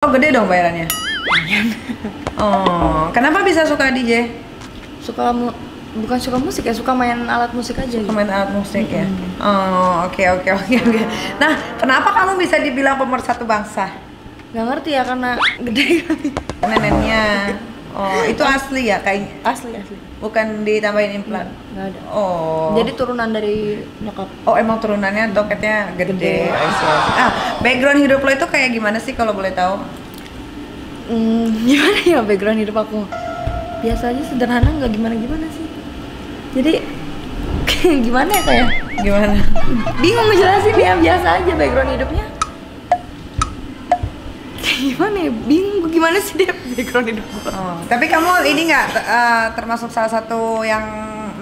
Oh, gede dong bayarannya. Oh, kenapa bisa suka DJ? Bukan suka musik ya, suka main alat musik aja. Suka main alat musik ya. Oh, oke. Nah, kenapa kamu bisa dibilang pemersatu bangsa? Gak ngerti ya, karena gede kali. Neneknya. Oh, itu asli ya kayak Asli. bukan ditambahin implan. Gak ada. Oh. Jadi turunan dari nyokap. Oh, emang turunannya toketnya gede. Background hidup lo itu kayak gimana sih kalau boleh tahu? Gimana ya background hidup aku? Biasa aja, sederhana, nggak gimana-gimana sih. Jadi gimana ya kayak? Gimana? Bingung ngejelasin ya, biasa aja background hidupnya. Gimana ya? Bingung gimana sih dia background hidup gue. Oh, tapi kamu ini nggak termasuk salah satu yang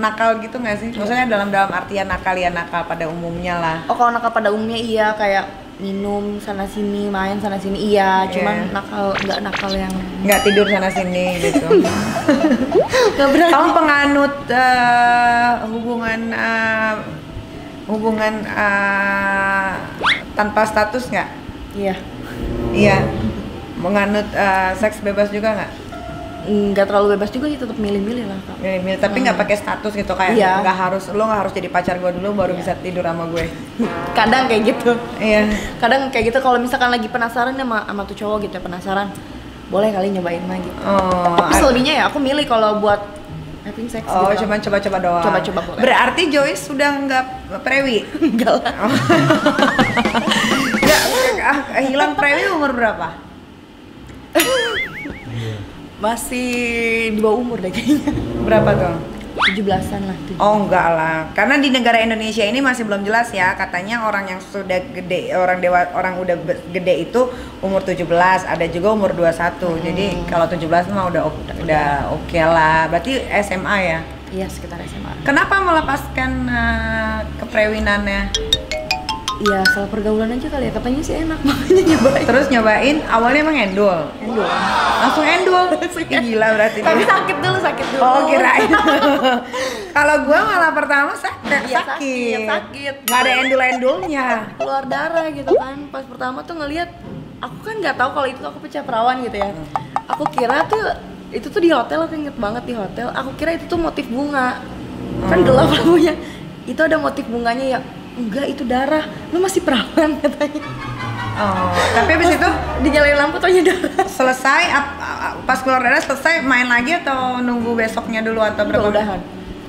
nakal gitu nggak sih? Maksudnya dalam artian nakal ya, nakal pada umumnya lah. Oh, kalau nakal pada umumnya iya, kayak minum sana sini, main sana sini iya, cuman nakal nggak nakal yang nggak tidur sana sini gitu. nggak berani. Kamu penganut hubungan tanpa status nggak? Iya. Menganut seks bebas juga nggak? Nggak terlalu bebas juga sih, tetap milih-milih lah Kak. Milih, tapi nggak pakai status gitu kayak nggak harus jadi pacar gue dulu baru bisa tidur sama gue. Kadang kayak gitu. Iya. Kadang kayak gitu kalau misalkan lagi penasaran sama tuh cowok gitu ya, penasaran, boleh kali nyobain mah gitu. Tapi selebihnya ya aku milih kalau buat having sex gitu. Oh, cuma coba-coba doang. Coba-coba boleh. Berarti Joyce sudah nggak prewi? Enggak lah. Hilang prewi umur berapa? Masih di bawah umur deh kayaknya. Berapa tuh? 17-an lah. Oh enggak lah, karena di negara Indonesia ini masih belum jelas ya. Katanya orang yang sudah gede, orang udah gede itu umur 17, ada juga umur 21. Jadi kalau 17 mah udah oke lah. Berarti SMA ya? Iya, sekitar SMA. Kenapa melepaskan keprewinannya? Iya, salah pergaulan aja kali ya, katanya sih enak makanya nyobain. Terus nyobain, awalnya emang endul? Langsung endul? Gila berarti. Tapi sakit dulu. Oh, kirain. Kalau gua malah pertama sakit. Gak ada endul-endulnya. Keluar darah gitu kan. Pas pertama tuh ngelihat, aku kan nggak tahu kalau itu aku pecah perawan gitu ya. Aku kira tuh itu tuh di hotel, aku inget banget di hotel. Aku kira itu tuh motif bunga. Kan gelap lampunya. Itu ada motif bunganya ya. Enggak, itu darah. Lu masih perawan katanya. Oh, tapi habis itu dinyalain lampu taunya darah. Selesai pas keluar darah selesai main lagi atau nunggu besoknya dulu atau berapa? Udahan.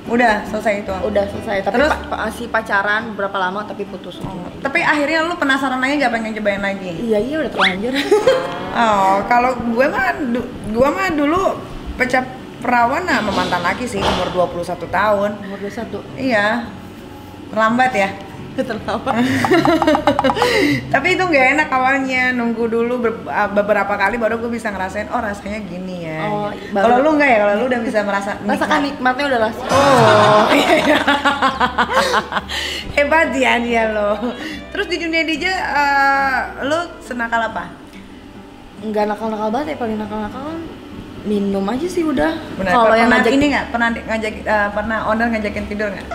Udah selesai itu. Udah selesai. Tapi terus masih pacaran berapa lama tapi putus. Tapi akhirnya lu penasaran lagi gak pengen cobain lagi? Iya udah terlanjur. Oh, kalau gue mah dulu pecah perawan sama mantan laki sih umur 21 tahun. Umur 21. Iya. Lambat ya? Terlambat. Tapi itu nggak enak awalnya, nunggu dulu beberapa kali baru gue bisa ngerasain oh rasanya gini ya. Oh, kalau lu nggak ya, kalau lu udah bisa rasakan nikmatnya udah rasa. Oh iya. Hebat ya dia lo. Terus di dunia DJ lu senakal apa? Nggak nakal-nakal banget ya, paling nakal-nakal kan minum aja sih udah. Kalau yang ngajak ini nggak pernah owner ngajakin tidur nggak?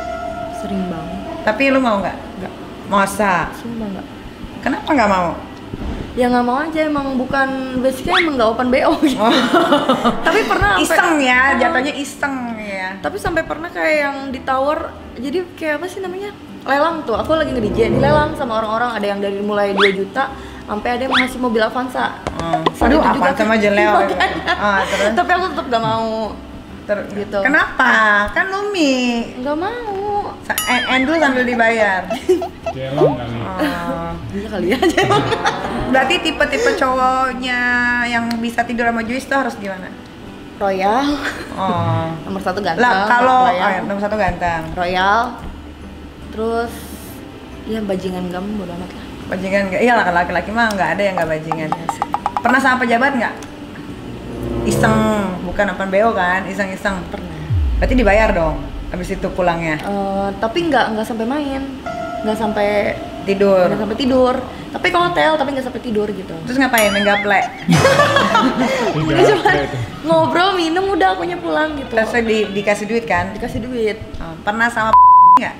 Sering banget. Tapi lu mau nggak? Nggak. Masa? Sumpah nggak. Kenapa nggak mau? Ya nggak mau aja, emang bukan basicnya emang nggak open BO gitu. Tapi pernah iseng ya, jatuhnya iseng ya. Tapi sampai pernah kayak yang ditawar, jadi kayak apa sih namanya? Lelang tuh, aku lagi nge-DJ, dilelang sama orang-orang, ada yang dari mulai 2 juta sampai ada yang ngasih mobil Avanza. Aduh, Avanza mah jeleo. Terus? Tapi aku tetap gak mau. Gitu. Kenapa? Kan Lumi. Nggak mau. Endul sambil dibayar. Jelong kali. Iya kali aja. Berarti tipe-tipe cowoknya yang bisa tidur sama Joyce tuh harus gimana? Royal. Nomor 1 ganteng. Lah kalau nomor 1 ganteng. Royal. Terus ya bajingan kamu bodo amat lah. Bajingan nggak? Iya lah, laki-laki mah nggak ada yang nggak bajingan. Pernah sama pejabat nggak? Iseng, bukan open BO kan? Iseng-iseng. Pernah. Berarti dibayar dong. Habis itu pulangnya. Tapi nggak sampai main, nggak sampai tidur. Nggak sampai tidur. Tapi ke hotel, tapi nggak sampai tidur gitu. Terus ngapain? Main gaple? Cuma ngobrol, minum, udah akunya pulang gitu. Terus dikasih duit kan? Dikasih duit. Pernah sama nggak?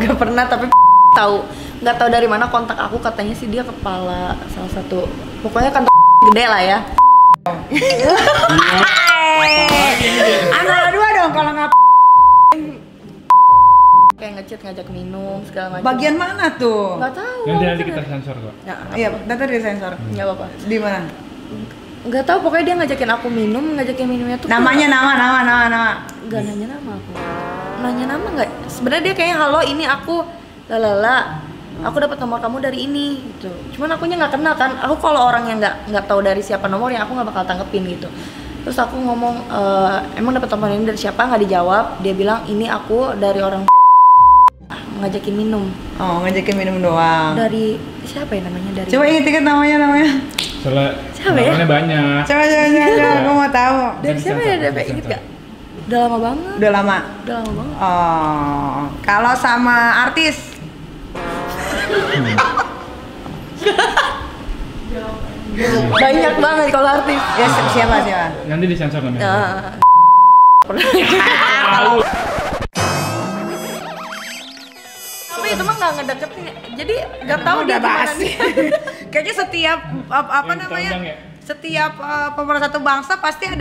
Nggak pernah, tapi tahu nggak tahu dari mana kontak aku, katanya sih dia kepala salah satu, pokoknya kantor gede lah ya. Antara dua dong kalau nggak Kayak ngechat ngajak minum segala macam. bagian mana tuh? Nggak tahu. Nanti kita sensor kok. Nah, Iya, data di sensor. nggak apa-apa. Di mana? Nggak tahu, pokoknya dia ngajakin aku ngajakin minumnya tuh. Namanya nama. Nggak nanya nama aku. Nanya nama nggak? Sebenarnya dia kayak halo ini aku lalala. Aku dapat nomor kamu dari ini gitu. Cuman akunya nggak kenal kan. Aku kalau orang yang nggak tahu dari siapa nomornya, aku nggak bakal tanggepin gitu. Terus aku ngomong, emang dapat nomor ini dari siapa? Nggak dijawab. Dia bilang ini aku dari orang ngajakin minum. Oh, ngajakin minum doang. Dari siapa ya namanya? Dari Coba inget namanya. Soalnya Siapa ya? namanya banyak. Coba, aku mau tahu. dari siapa ya? Dari inget gak? Udah lama banget. Udah lama. Udah lama banget. Oh, kalau sama artis? Banyak banget kalau artis. Ya siapa? Nanti disensor namanya. Tapi itu mah nggak ngedeketin, jadi nggak tahu dia Udah bahas gimana sih. nih. Kayaknya setiap apa Yang namanya? terbang ya? Setiap pemersatu bangsa pasti ada.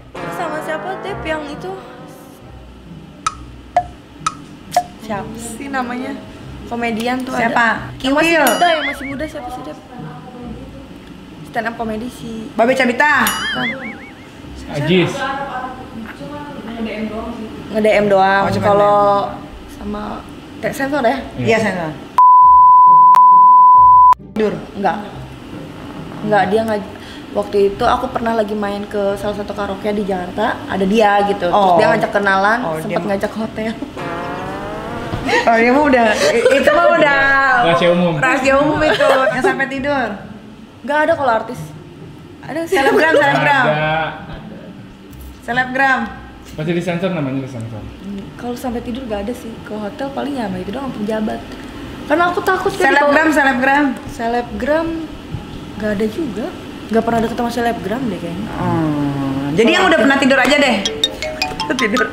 Terus sama siapa Tep yang itu? Siapa sih namanya? Komedian tuh Siapa? ada. Yang masih Kiwil. muda, siapa sih Tep? Stand up komedi si Babe Cabita. kan Ajis. nge-DM doang. Oh, cuma Kalau sama sensor ya? Iya, saya. Tidur. Enggak, dia nggak. Waktu itu aku pernah lagi main ke salah satu karaoke di Jakarta, ada dia gitu. Terus Oh. dia ngajak kenalan, Oh, sempat dia- ngajak hotel. Oh, dia mah udah itu mah udah Rahasia umum. Rahasia umum itu yang sampai tidur. Nggak ada kalau artis. Ada sih. Selebgram. Ada. Selebgram. Pasti disensor namanya disensor. Kalau sampai tidur nggak ada sih. Ke hotel paling ya sama itu doang pejabat. Karena aku takut kan Selebgram. selebgram nggak ada juga. Nggak pernah deket sama selebgram deh kayaknya. Jadi yang udah pernah tidur aja deh. Tidur.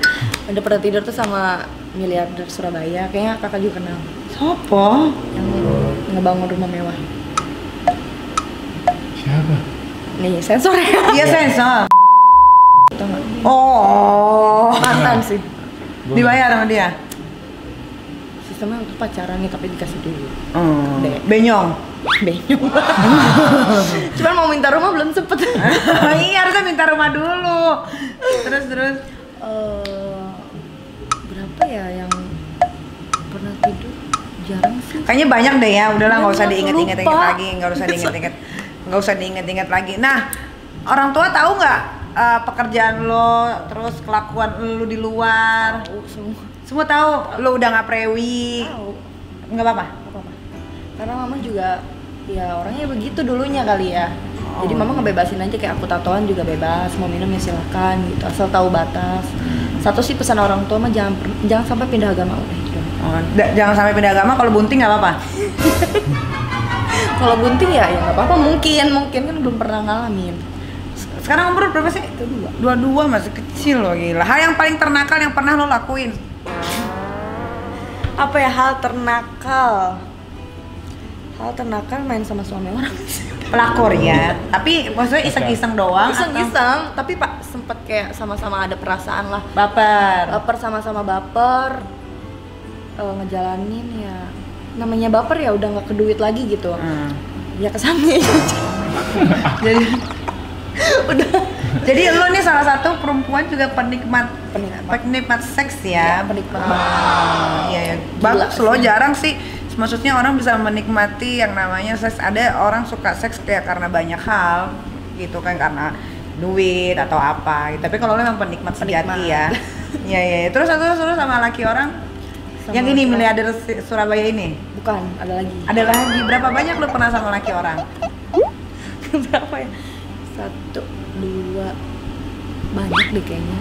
Ada pernah tidur tuh sama miliarder Surabaya. Kayaknya kakak juga kenal. Sopo? Yang ngebangun rumah mewah. Siapa? Nih sensor ya. Iya, sensor. Tau nggak? Oh. Mantan sih. Dibayar sama dia. Sistemnya waktu pacaran nih tapi dikasih dulu. Benyong. Benyong. Cuman mau minta rumah belum sempet. Iya, harusnya minta rumah dulu. Terus. Berapa ya yang pernah tidur? Jarang sih. Kayaknya banyak deh ya. Udahlah, nggak usah Banyak, diinget-inget lupa. lagi. Nggak usah diinget-inget lagi. Nah, orang tua tahu nggak pekerjaan lo, terus kelakuan lo di luar? Tahu semua. Semua tahu. Lo udah nggak prewi? Tahu. Nggak apa-apa. Apa-apa. Karena mama juga ya orangnya begitu dulunya kali ya. Jadi mama ngebebasin aja, kayak aku tatoan juga bebas, mau minum ya silakan gitu, asal tahu batas. Satu sih pesan orang tua mah jangan sampai pindah agama udah gitu. Jangan sampai pindah agama. Kalau bunting nggak apa-apa. Kalau bunting ya nggak apa-apa, mungkin kan belum pernah ngalamin. Sekarang umur berapa sih? Kedua. Dua masih kecil loh, gila. Hal yang paling ternakal yang pernah lo lakuin? Apa ya hal ternakal? Hal ternakal main sama suami orang. Pelakor ya. Tapi maksudnya iseng-iseng doang. Iseng-iseng, tapi pak sempet kayak sama-sama ada perasaan lah. Baper. Baper sama-sama baper, ngejalanin ya. Namanya baper ya udah nggak ke duit lagi gitu. Ya kesannya aja. Jadi Udah. Jadi lo nih salah satu perempuan juga penikmat seks ya. Iya, penikmat banget. Iya ya. Gila Bagus lo, sih. jarang sih. Maksudnya orang bisa menikmati yang namanya seks. Ada orang suka seks kayak karena banyak hal gitu kan, karena duit atau apa. Tapi kalau lo memang penikmat sejati ya. Iya. Terus sama laki orang Sama yang ini laki- miliarder Surabaya ini. Bukan, ada lagi. Ada lagi, berapa banyak lo pernah sama laki orang? Berapa ya? 1, 2, banyak deh kayaknya.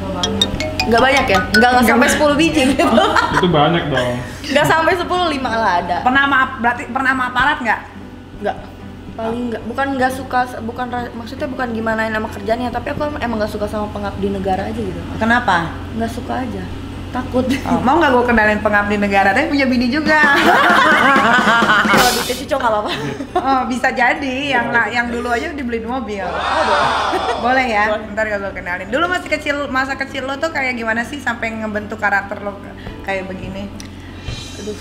Nggak banyak ya? Nggak sampai 10 biji gitu. Itu banyak dong. Nggak sampai 10, 5 lah ada. Berarti pernah sama aparat nggak? Nggak, paling nggak. Maksudnya bukan gimana nama kerjanya, tapi aku emang nggak suka sama pengabdi negara aja gitu. Kenapa? Nggak suka aja. takut. Oh, mau nggak gue kenalin pengabdi negara? Tapi punya bini juga. Kalau di tes cowok nggak apa-apa. Oh, bisa jadi yang dulu aja dibeliin mobil. Boleh ya? Ntar gue kenalin. Dulu masih kecil, masa kecil lo tuh kayak gimana sih sampai ngebentuk karakter lo kayak begini? Aduh,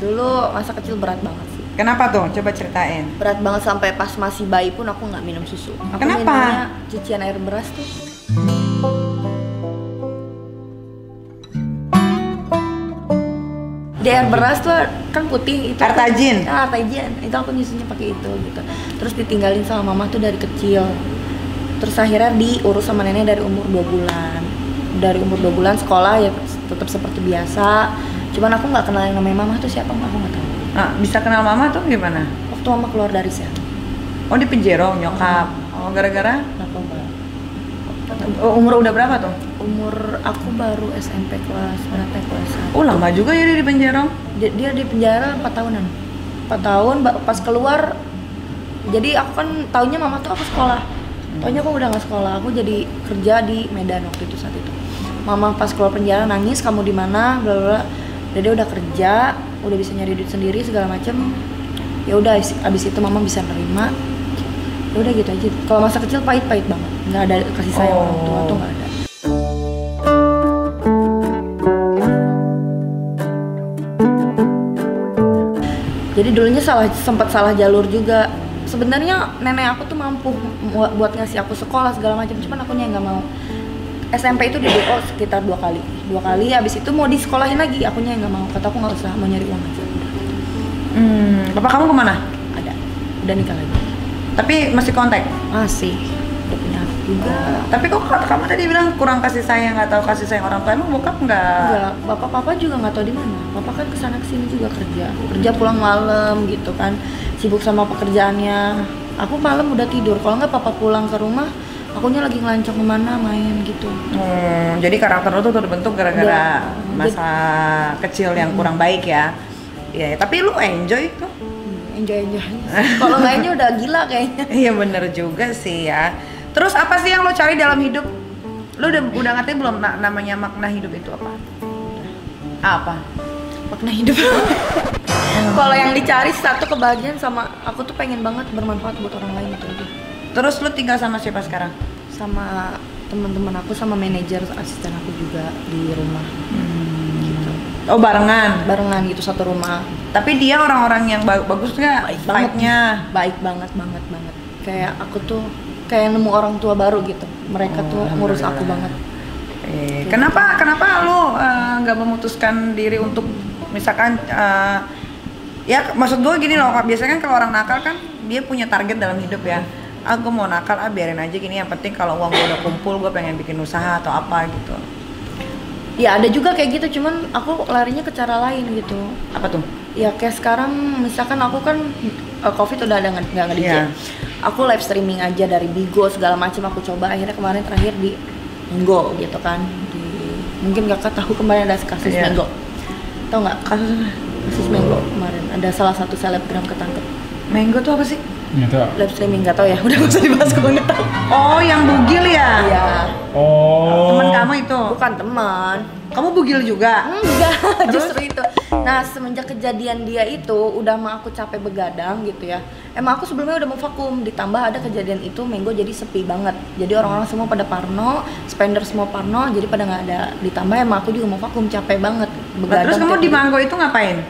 dulu masa kecil berat banget sih. Kenapa tuh? Coba ceritain. Berat banget sampai pas masih bayi pun aku nggak minum susu. Aku Kenapa? minumnya cucian air beras tuh. Di air beras tuh kan putih itu. Artajin? Artajin. Itu aku nyusunya pakai itu gitu. Terus ditinggalin sama mama tuh dari kecil. Terus akhirnya diurus sama nenek dari umur 2 bulan. Dari umur 2 bulan sekolah ya tetap seperti biasa. Cuman aku nggak kenal yang namanya mama tuh siapa, aku nggak tahu. Nah, bisa kenal mama tuh gimana? Waktu mama keluar dari sel. Oh, di penjero nyokap. Oh, gara-gara? Narkoba. Umur udah berapa tuh? Umur aku baru SMP kelas berapa ya, kelas 1. Oh, lama juga ya dia di penjero. Dia di penjara 4 tahunan. 4 tahun pas keluar. Jadi aku kan taunya mama tuh aku sekolah. Taunya aku udah nggak sekolah. Aku jadi kerja di Medan waktu itu saat itu. Mama pas keluar penjara nangis, kamu di mana? Bla bla. Dia udah kerja, udah bisa nyari duit sendiri segala macem. Ya udah abis itu mama bisa nerima. Ya udah gitu aja. Kalau masa kecil pahit-pahit banget. Nggak ada kasih sayang orang tua tuh nggak ada. Jadi dulunya sempat salah jalur juga. Sebenarnya nenek aku tuh mampu buat ngasih aku sekolah segala macam, cuman akunya nggak mau. SMP itu di DO sekitar 2 kali. 2 kali, habis itu mau disekolahin lagi, akunya nggak mau. Kata aku nggak usah, mau nyari uang aja. Bapak kamu kemana? Ada, udah nikah lagi. Tapi masih kontak? Masih, udah punya anak juga. Tapi kok kamu tadi bilang kurang kasih sayang atau kasih sayang orang tua, emang bokap nggak? Enggak, papa juga nggak tahu di mana. Papa kan kesana kesini juga kerja pulang malam gitu kan, sibuk sama pekerjaannya. Aku malam udah tidur. Kalau nggak papa pulang ke rumah, akunya lagi ngelancong kemana main gitu. Jadi karakter lo tuh terbentuk gara-gara masa kecil yang kurang baik ya. Iya, tapi lu enjoy tuh. Enjoy. Kalau nggak enjoy udah gila kayaknya. Iya bener juga sih ya. Terus apa sih yang lo cari dalam hidup? Lo udah ngerti belum namanya makna hidup itu apa? Apa? Makna hidup. Kalau yang dicari satu kebahagiaan sama aku tuh pengen banget bermanfaat buat orang lain itu aja. Terus lo tinggal sama siapa sekarang? Sama teman-teman aku, sama manajer asisten aku juga di rumah. Gitu. Oh barengan gitu satu rumah. Tapi dia orang-orang yang bagus nggak? Baiknya baik banget. Kayak aku tuh kayak nemu orang tua baru gitu. Mereka tuh ngurus aku banget. Kenapa lo nggak memutuskan diri untuk misalkan ya maksud gue gini loh, biasanya kan kalau orang nakal kan dia punya target dalam hidup ya. Gue mau nakal, biarin aja gini, yang penting kalau uang gue udah kumpul gue pengen bikin usaha atau apa gitu. Ya ada juga kayak gitu, cuman aku larinya ke cara lain gitu. Apa tuh? Ya kayak sekarang misalkan aku kan COVID udah ada nggak nge-DJ. Yeah. Aku live streaming aja dari Bigo segala macam aku coba, akhirnya kemarin terakhir di Menggo gitu kan. Mungkin kakak tahu kemarin ada kasus Menggo. Tahu nggak kasus Menggo kemarin? Ada salah satu selebgram ketangkep. Menggo tuh apa sih? Nggak tahu. Live streaming nggak tahu ya, udah nggak usah dibahas, gue nggak tahu. Oh yang bugil ya? Iya. Oh. Teman kamu itu? Bukan teman. Kamu bugil juga? Enggak, justru itu. Nah semenjak kejadian dia itu udah mah aku capek begadang gitu ya. Emang aku sebelumnya udah mau vakum, ditambah ada kejadian itu Menggo jadi sepi banget. Jadi orang-orang semua pada parno, spender semua parno, jadi pada nggak ada. Ditambah emang aku juga mau vakum, capek banget begadang. Terus kamu di Manggo itu ngapain?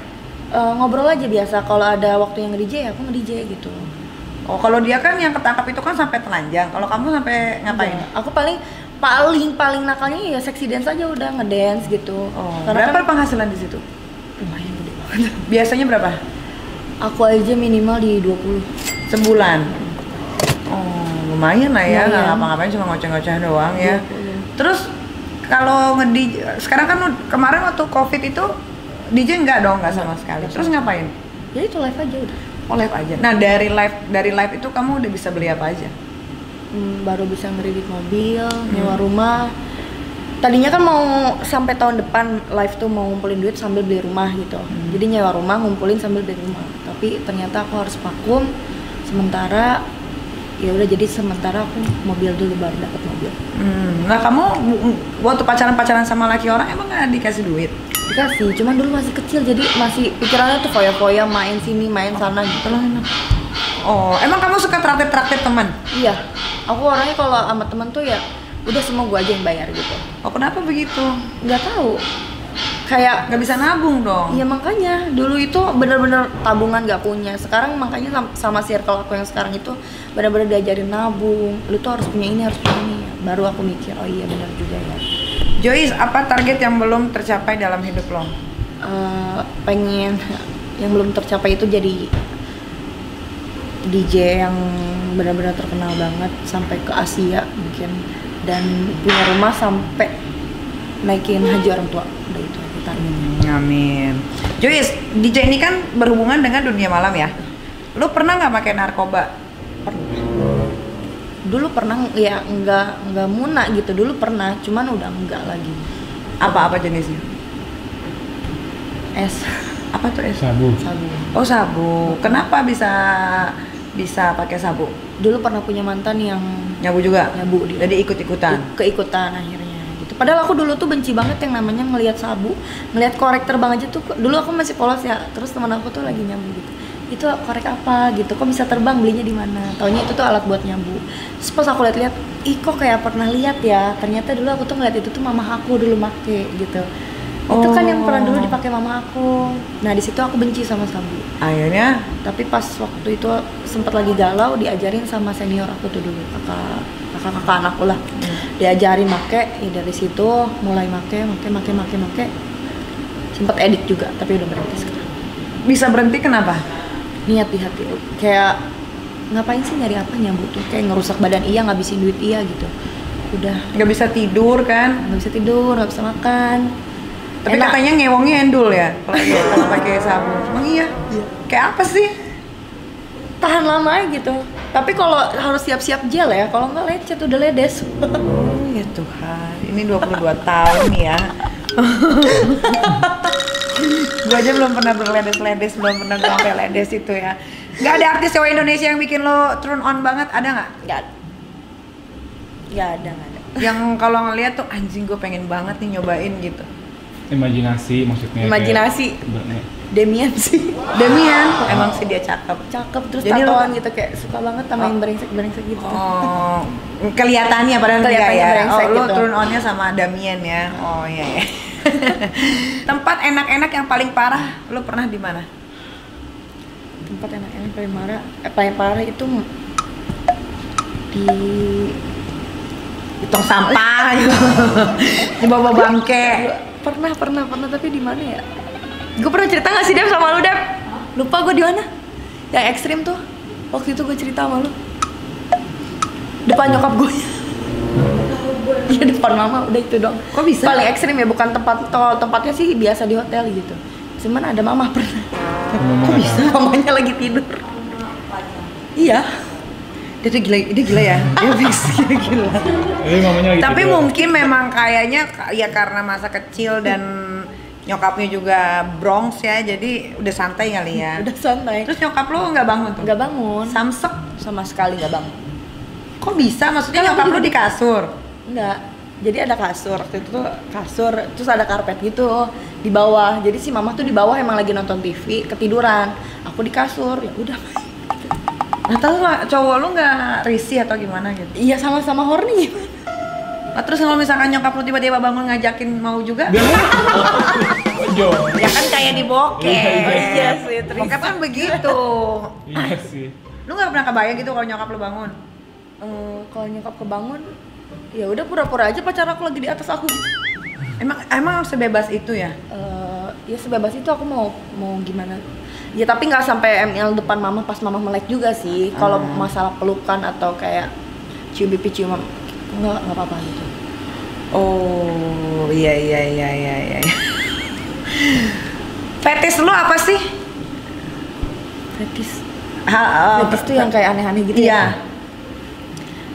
Ngobrol aja biasa. Kalau ada waktu yang nge-DJ aku nge-DJ gitu. Oh kalau dia kan yang ketangkap itu kan sampai telanjang. Kalau kamu sampai ngapain? Ya, aku paling nakalnya ya sexy dance aja, udah ngedance gitu. Berapa kan penghasilan di situ? Lumayan gede banget. Biasanya berapa? Aku aja minimal di 20 sebulan. Oh lumayan lah ya, nggak Lumayan. ngapa-ngapain, cuma ngoceh-ngoceh doang ya. 20. Terus kalau sekarang kan kemarin waktu COVID itu DJ nggak dong, nggak sama sekali. Terus ngapain? Ya itu live aja udah. Oh live aja. Nah dari live itu kamu udah bisa beli apa aja? Baru bisa ngeredit mobil, nyewa rumah. Tadinya kan mau sampai tahun depan live tuh mau ngumpulin duit sambil beli rumah gitu. Jadi nyewa rumah, ngumpulin sambil beli rumah. Tapi ternyata aku harus vakum sementara ya udah jadi sementara aku mobil dulu baru dapat mobil. Nah kamu waktu pacaran sama laki orang emang nggak dikasih duit? Dikasih, cuman dulu masih kecil jadi masih pikirannya tuh foya-foya main sini main sana gitu lah. Oh, emang kamu suka traktir teman? Iya, aku orangnya kalau sama temen tuh ya udah semua gua aja yang bayar gitu. Oh kenapa begitu? Nggak tahu, kayak Nggak bisa nabung dong? iya makanya dulu itu bener-bener tabungan nggak punya. Sekarang makanya sama circle aku yang sekarang itu bener-bener diajarin nabung. Lu tuh harus punya ini, harus punya ini. Baru aku mikir, oh iya bener juga ya. Joyce, apa target yang belum tercapai dalam hidup lo? Pengen yang belum tercapai itu jadi DJ yang benar-benar terkenal banget sampai ke Asia mungkin, dan punya rumah sampai naikin haji orang tua. Udah itu aja targetnya. Amin. Joyce, DJ ini kan berhubungan dengan dunia malam ya. Lu pernah nggak pakai narkoba? Dulu pernah ya, nggak muna gitu. Dulu pernah, cuman udah enggak lagi. Apa jenisnya? Es, Apa tuh es? Sabu. sabu. Oh sabu. Kenapa bisa pakai sabu? Dulu pernah punya mantan yang Nyabu juga? nyabu dia. Jadi ikut-ikutan? Keikutan akhirnya gitu. Padahal aku dulu tuh benci banget yang namanya ngelihat sabu, ngelihat korek terbang aja tuh. Dulu aku masih polos ya, terus teman aku tuh lagi nyabu gitu. Itu korek apa gitu, kok bisa terbang, belinya di mana? Taunya itu tuh alat buat nyabu. Terus pas aku lihat-lihat, ih kok kayak pernah lihat ya. Ternyata dulu aku tuh ngeliat itu tuh mama aku dulu make gitu. Itu kan yang pernah dulu dipakai mama aku. Nah di situ aku benci sama sabu. Akhirnya? Tapi pas waktu itu sempat lagi galau, diajarin sama senior aku tuh dulu, kakak anakku lah. Diajarin make, ya dari situ mulai make. Sempet edit juga, tapi udah berhenti sekarang. Bisa berhenti kenapa? Niat di hati, kayak ngapain sih nyari apa nyabu tuh, kayak ngerusak badan iya, ngabisin duit iya gitu. Udah Nggak bisa tidur kan? nggak bisa tidur, nggak bisa makan. Tapi Enak. katanya ngewongnya endul ya kalau pakai sabu. Emang iya? Kayak apa sih? Tahan lama gitu. Tapi kalau harus siap-siap gel ya, kalau nggak lecet udah ledes. Oh ya Tuhan, ini 22 tahun ya. Gue aja belum pernah berledes-ledes, belum pernah sampai ledes itu ya. Nggak ada artis cewek Indonesia yang bikin lo turn on banget, ada nggak? Nggak ada. Yang kalau ngeliat tuh anjing gue pengen banget nih nyobain gitu. Imajinasi maksudnya. Imajinasi. Kayak, Demian sih. Demian, emang sih dia cakep. Cakep, terus Jadi tatoan gitu, kayak suka banget sama yang brengsek gitu. Oh, kelihatannya padahal enggak Kelihatannya ya. brengsek Oh, lo gitu. turn onnya sama Damian ya. Oh iya ya. Tempat enak-enak yang paling parah lo pernah di mana? Tempat enak-enak paling parah itu di Tong sampah gitu. Di bawah bangke. pernah tapi di mana ya? Gue pernah cerita nggak sih Dep sama lu Dep? Lupa gue di mana? Yang ekstrim tuh. Waktu itu gue cerita sama lu. Depan nyokap gue. Iya depan mama, udah itu dong. Kok bisa? Paling ekstrim ya, bukan tempatnya sih biasa di hotel gitu. Cuman ada mama pernah. Kok bisa? Mamanya lagi tidur. Iya. Dia gila ya. Dia fix gila. mamanya lagi Tapi tidur. mungkin memang kayaknya ya karena masa kecil dan nyokapnya juga Bronx ya, jadi udah santai kali ya. Udah santai. Terus nyokap lo nggak bangun tuh? Nggak bangun. Samsek. Sama sekali nggak bangun. Kok bisa? Maksudnya Kan nyokap aku lo juga- di kasur? Enggak. Jadi ada kasur, waktu itu tuh kasur, terus ada karpet gitu di bawah. Jadi si mama tuh di bawah emang lagi nonton TV, ketiduran. Aku di kasur, ya udah. Nah tahu nggak cowok lo nggak risih atau gimana gitu? Iya sama-sama horny. Nah, terus kalau misalkan nyokap lo tiba-tiba bangun ngajakin mau juga? Jo. Ya kan kayak di bokep. Iya sih, terus. Bokep kan begitu. Iya sih. Lu nggak pernah kebayang gitu kalau nyokap lo bangun? Kalau nyokap kebangun, ya udah pura-pura aja pacar aku lagi di atas aku. Emang sebebas itu ya? Ya sebebas itu, aku mau gimana? Ya tapi nggak sampai ML depan mama pas mama melek juga sih. Kalau masalah pelukan atau kayak cium pipi cium nggak apa-apa gitu. Oh iya. Fetis lu apa sih? Fetis. Ha, Fetis tuh yang kayak aneh-aneh gitu iya. ya.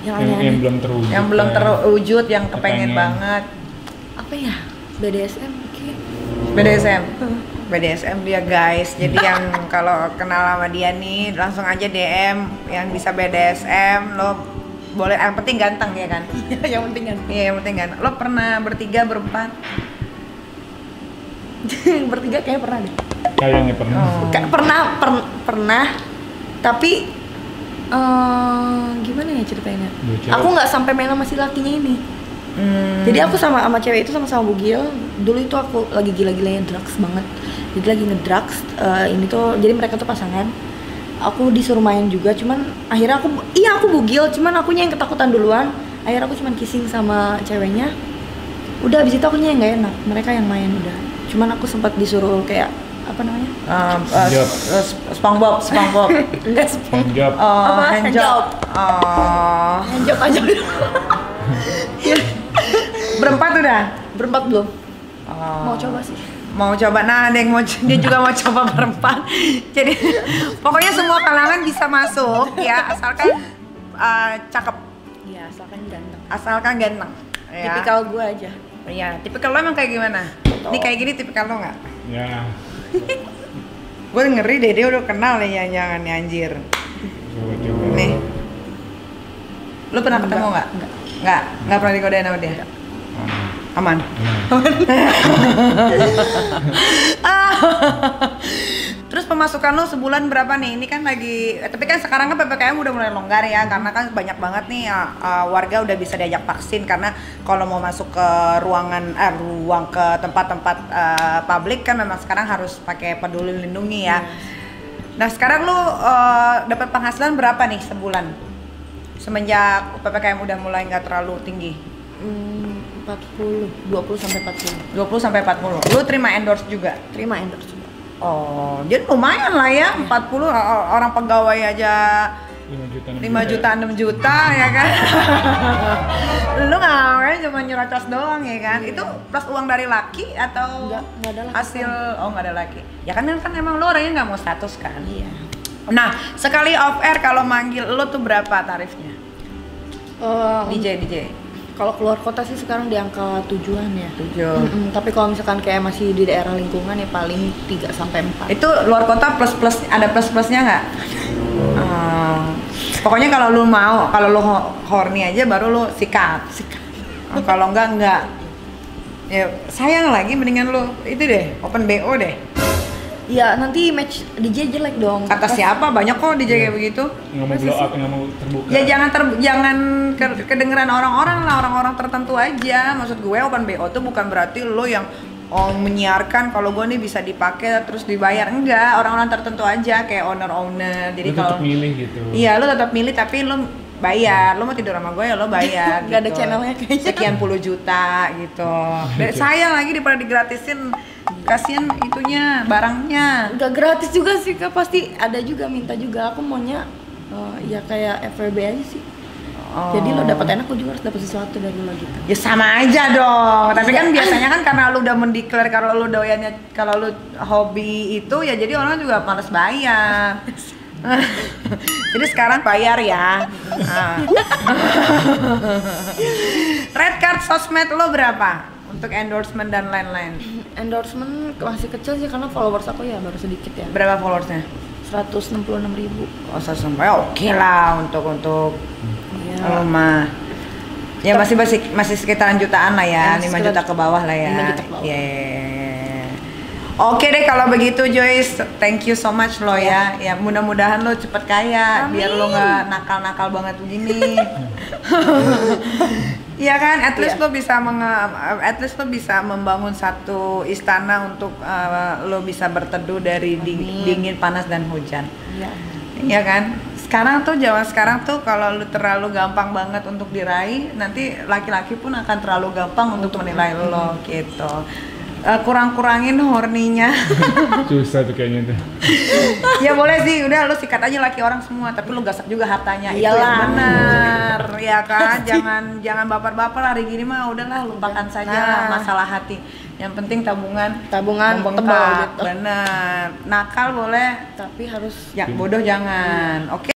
Yang Yang aneh-aneh. belum terwujud. Yang belum terwujud, yang kepengen Kepengen. banget. Apa ya? BDSM mungkin. BDSM. BDSM dia guys. Jadi yang kalau kenal sama dia nih langsung aja DM yang bisa BDSM. Lo boleh, yang penting ganteng ya kan? Iya, yang penting kan. Iya, yang penting ganteng. Lo pernah bertiga, berempat? Bertiga kayaknya pernah deh. Kayaknya pernah. Pernah. Tapi gimana ya ceritanya? Dua cewek. Aku nggak sampai main sama si lakinya ini. Jadi aku sama cewek itu sama-sama bugil. Dulu itu aku lagi gila-gilanya drugs banget. Jadi lagi ngedrugs. Ini tuh jadi mereka tuh pasangan. Aku disuruh main juga, cuman akhirnya aku bugil, cuman akunya yang ketakutan duluan. Akhirnya aku cuman kissing sama ceweknya. Udah abis itu akunya yang nggak enak, mereka yang main udah. Cuman aku sempat disuruh kayak apa namanya? SpongeBob. Enggak Handjob. Apa? Handjob. Handjob aja. Berempat udah? Berempat belum? Mau coba sih. Mau coba, nah ada yang dia juga mau coba berempat. Jadi pokoknya semua kalangan bisa masuk ya, asalkan cakep. Iya, asalkan ganteng. Asalkan ganteng. Ya. Tipikal gue aja. Iya, tipikal lo emang kayak gimana? Ini kayak gini tipikal lo nggak? Ya. Gue ngeri deh, dia udah kenal nih jangan nih anjir. Coba. Nih. Lo pernah ketemu nggak? Nggak pernah digodain sama dia? Aman. Terus pemasukan lo sebulan berapa nih? Ini kan lagi, tapi kan sekarang kan PPKM udah mulai longgar ya, karena kan banyak banget nih warga udah bisa diajak vaksin, karena kalau mau masuk ke ruang ke tempat-tempat publik kan memang sekarang harus pakai peduli lindungi ya. Nah sekarang lo dapat penghasilan berapa nih sebulan? Semenjak PPKM udah mulai nggak terlalu tinggi? 20 sampai 40. 20 sampai 40. Lu terima endorse juga? Terima endorse juga. Oh, jadi lumayan lah ya. 40 orang pegawai aja 5 juta 6 juta ya kan. Lu ngapain cuma nyerocos doang ya kan? Itu plus uang dari laki atau Enggak ada laki. hasil nggak ada laki. Ya kan emang lu orangnya nggak mau status kan? Iya. Nah, sekali off air kalau manggil lu tuh berapa tarifnya? DJ. Kalau keluar kota sih sekarang di angka 7-an ya. 7. Tapi kalau misalkan kayak masih di daerah lingkungan ya paling 3 sampai 4. Itu luar kota plus ada plus-plusnya nggak? Pokoknya kalau lu mau, kalau lu horny aja baru lu sikat. Kalau enggak. Ya sayang lagi, mendingan lu itu deh, open BO deh. Ya nanti match DJ jelek dong. Kata siapa? Banyak kok DJ kayak begitu. Nggak mau blow up, nggak mau terbuka. Ya jangan kedengeran orang-orang lah, orang-orang tertentu aja. Maksud gue open BO tuh bukan berarti lo yang menyiarkan kalau gue nih bisa dipakai terus dibayar. Enggak, orang-orang tertentu aja kayak owner. Jadi Lu kalau tetap milih gitu. Iya, lo tetap milih tapi lo bayar. Lo mau tidur sama gue ya lo bayar. Nggak ada gitu. channelnya kayaknya. Sekian puluh juta gitu. Sayang lagi daripada digratisin. Kasian itunya, barangnya. Nggak gratis juga sih Kak, pasti ada juga minta juga. Aku maunya ya kayak FWB aja sih. Jadi lo dapat enak, lo juga harus dapat sesuatu dari lo gitu. Ya sama aja dong. Tapi kan biasanya kan karena lu udah mendeklar kalau lu doyannya, kalau lu hobi itu ya, jadi orang juga males bayar. Jadi sekarang bayar ya. Red card sosmed lo berapa untuk endorsement dan lain-lain? Endorsement masih kecil sih karena followers aku ya baru sedikit ya. Berapa followersnya? 166.000. Oh, sampai oke lah untuk Iya. lo mah. Ya masih sekitaran jutaan lah ya, 5 juta ke bawah lah ya. 5 juta ke bawah. Yeah. Oke deh kalau begitu Joyce, thank you so much lo ya. Ya mudah-mudahan lo cepet kaya. Amin. Biar lo nggak nakal-nakal banget begini. Iya kan, at least lo bisa membangun satu istana untuk lo bisa berteduh dari dingin, panas dan hujan. Iya. Iya kan? Zaman sekarang tuh kalau lu terlalu gampang banget untuk diraih, nanti laki-laki pun akan terlalu gampang untuk menilai lo gitu. Kurang-kurangin horninya. Susah tuh kayaknya tuh. Ya boleh sih, udah lu sikat aja laki orang semua, tapi lu gasak juga hartanya. Itu Iyalah. yang benar, ya kan? Jangan baper-baper hari gini mah, udahlah lupakan saja masalah hati. Yang penting tabungan Tebal membengkak. gitu. Bener. Nakal boleh, Tapi harus ya bodoh jangan. Oke.